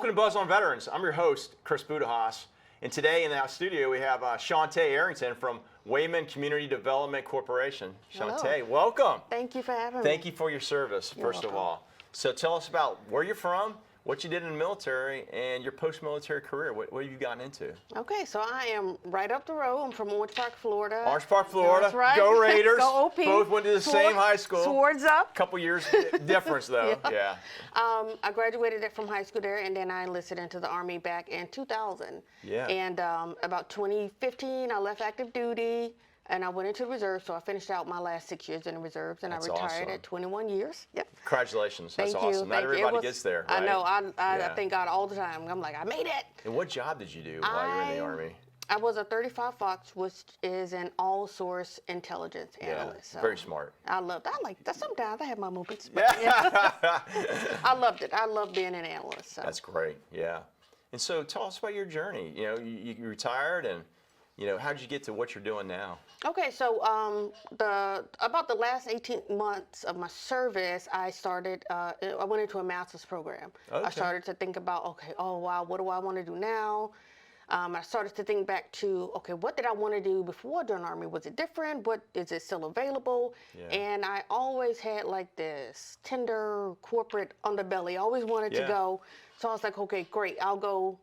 Welcome to Buzz on Veterans. I'm your host, Chris Budihas. And today in our studio we have Shauntai Arrington from Wayman Community Development Corporation. Shauntai, welcome. Thank you for having me. Thank you for your service, first of all. So tell us about where you're from, what you did in the military, and your post-military career. What have you gotten into? Okay, so I am right up the road. I'm from Orange Park, Florida. Orange Park, Florida. That's right. Go Raiders. Go OP. Both went to the same high school. Swords up. Couple years difference, though. Yeah. I graduated from high school there, and then I enlisted into the Army back in 2000. Yeah. And about 2015, I left active duty. And I went into the reserves, so I finished out my last 6 years in the reserves, and That's I retired awesome. at 21 years. Yep. Congratulations. That's Thank you. awesome. Not everybody gets there, right? I know. I thank God all the time. I'm like, I made it. And what job did you do while you were in the Army? I was a 35 Fox, which is an all-source intelligence analyst. So very smart. I loved it. I like that. Sometimes I have my moments. Yeah. I loved it. I love being an analyst. So. That's great. Yeah. And so tell us about your journey. You know, you retired, and how did you get to what you're doing now? Okay, so about the last 18 months of my service, I started. I went into a master's program. Okay. I started to think about, okay, oh wow, what do I want to do now? I started to think back to, okay, what did I want to do before I joined the Army? Was it different? What is it still available? Yeah. And I always had like this tender corporate underbelly. I always wanted to go. So I was like, okay, great, I'll go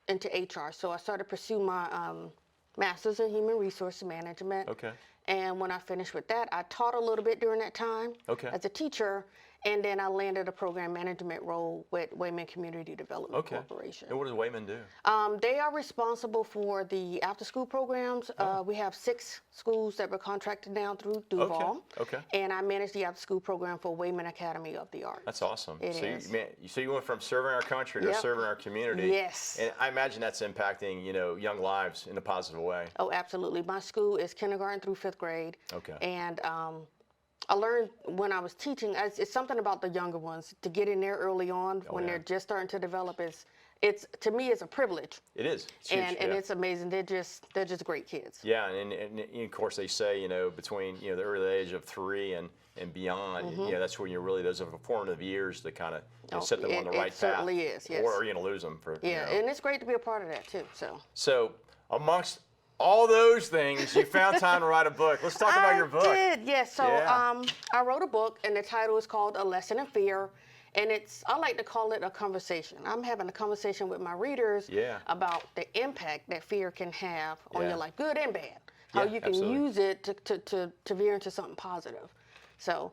into HR. So I started to pursue my Master's in Human Resource Management. Okay. And when I finished with that, I taught a little bit during that time as a teacher. And then I landed a program management role with Wayman Community Development Corporation. And what does Wayman do? They are responsible for the after-school programs. We have 6 schools that we're contracted now through Duval. Okay. And I manage the after-school program for Wayman Academy of the Arts. That's awesome. It is. So you went from serving our country to serving our community. Yes. And I imagine that's impacting, young lives in a positive way. Oh, absolutely. My school is kindergarten through 5th grade. Okay. And I learned when I was teaching, it's something about the younger ones, to get in there early on when they're just starting to develop. To me, it's a privilege. It is. It's huge, and it's amazing. They're just great kids. Yeah, and of course they say, between the early age of 3 and beyond, that's when those are the formative years to kind of set them on the right path. It certainly is, yes. Or you're going to lose them for. And it's great to be a part of that too. So amongst all those things, you found time to write a book. Let's talk about your book. I did, yes. So I wrote a book, and the title is called A Lesson in Fear. And I like to call it a conversation. I'm having a conversation with my readers about the impact that fear can have on your life, good and bad. How you can use it to veer into something positive. So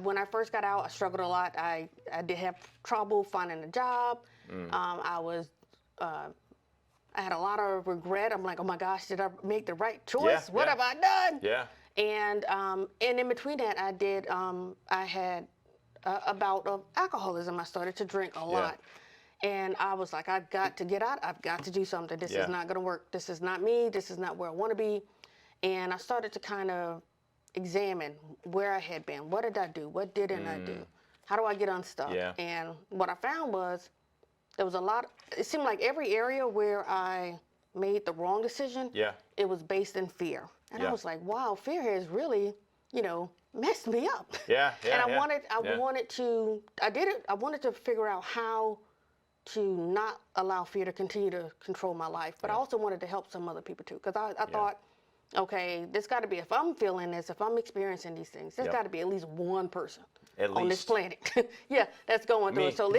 when I first got out, I struggled a lot. I did have trouble finding a job. I had a lot of regret. I'm like, oh my gosh, did I make the right choice? What have I done? Yeah. And in between that, I had a bout of alcoholism. I started to drink a lot. And I was like, I've got to get out. I've got to do something. This is not going to work. This is not me. This is not where I want to be. And I started to kind of examine where I had been. What did I do? What didn't I do? How do I get unstuck? Yeah. And what I found was there was it seemed like every area where I made the wrong decision, it was based in fear. And I was like, wow, fear has really, messed me up. And I wanted to figure out how to not allow fear to continue to control my life. But I also wanted to help some other people too. Because I thought, okay, there's got to be, if I'm feeling this, if I'm experiencing these things, there's got to be at least one person on this planet, that's going through it. So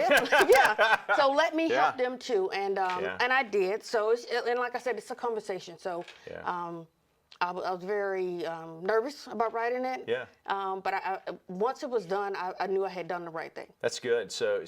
so let me help them too, and I did. So and like I said, it's a conversation. So I was very nervous about writing it. But once it was done, I knew I had done the right thing. That's good. So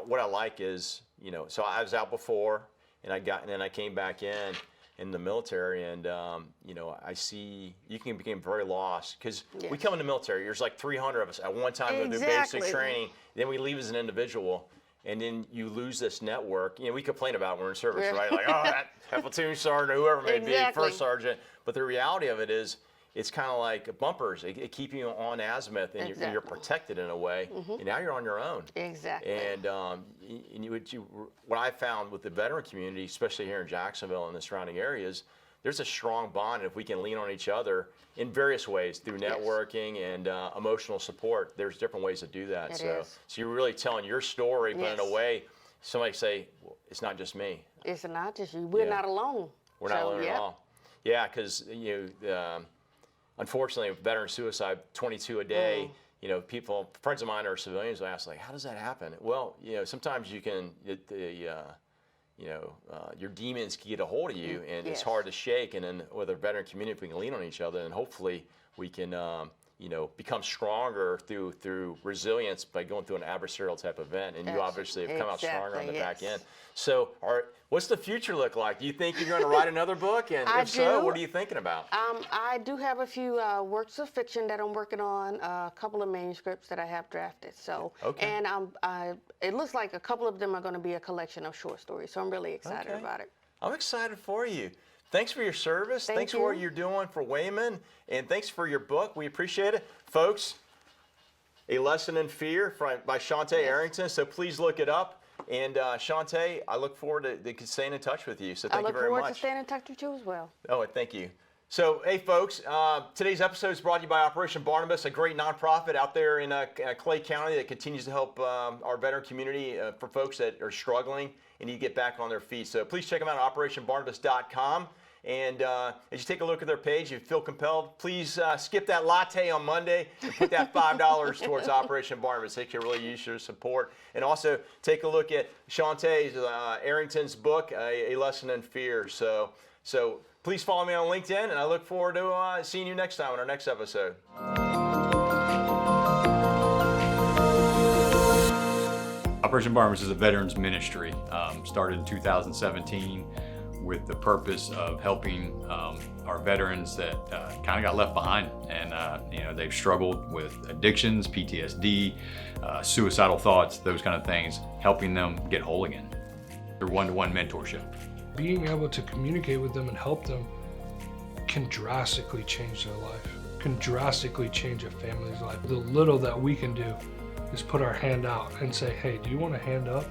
what I like is so I was out before, and then I came back in the military, and I see you can become very lost because we come in the military. There's like 300 of us at one time go through basic training. Then we leave as an individual, and then you lose this network. We complain about it when we're in service, right? Like, oh, that platoon sergeant, whoever it may be, first sergeant. But the reality of it is, it's kind of like bumpers. It keep you on azimuth, and you're protected in a way. And now you're on your own. Exactly. And what I found with the veteran community, especially here in Jacksonville and the surrounding areas, there's a strong bond. And if we can lean on each other in various ways through networking and emotional support, there's different ways to do that. So you're really telling your story, but in a way somebody say, well, it's not just me. It's not just you. We're not alone. We're not alone at all. Yeah, because unfortunately, veteran suicide, 22 a day. People, friends of mine are civilians. I ask, like, how does that happen? Well, sometimes you can, your demons can get a hold of you, and it's hard to shake. And then with a veteran community, if we can lean on each other, and hopefully we can, become stronger through resilience by going through an adversarial type event. And you obviously have come out stronger on the back end. So, what's the future look like? Do you think you're going to write another book? And if so, what are you thinking about? I do have a few works of fiction that I'm working on, a couple of manuscripts that I have drafted. So, and it looks like a couple of them are going to be a collection of short stories. So I'm really excited about it. I'm excited for you. Thanks for your service. Thanks for what you're doing for Wayman. And thanks for your book. We appreciate it. Folks, A Lesson in Fear by Shauntai Arrington. So please look it up. And Shauntai, I look forward to staying in touch with you. So thank you very much. I look forward to staying in touch with you as well. Oh, thank you. So, hey, folks, today's episode is brought to you by Operation Barnabas, a great nonprofit out there in Clay County that continues to help our veteran community for folks that are struggling and need to get back on their feet. So please check them out at operationbarnabas.com. And as you take a look at their page, if you feel compelled, please skip that latte on Monday and put that $5 towards Operation Barnabas. They can really use your support. And also take a look at Shauntai Arrington's book, A Lesson in Fear. So please follow me on LinkedIn, and I look forward to seeing you next time on our next episode. Operation Barnabas is a veterans ministry, started in 2017 with the purpose of helping our veterans that kind of got left behind, and they've struggled with addictions, PTSD, suicidal thoughts, those kind of things, helping them get whole again through one-to-one mentorship. Being able to communicate with them and help them can drastically change their life, can drastically change a family's life. The little that we can do is put our hand out and say, hey, do you want a hand up?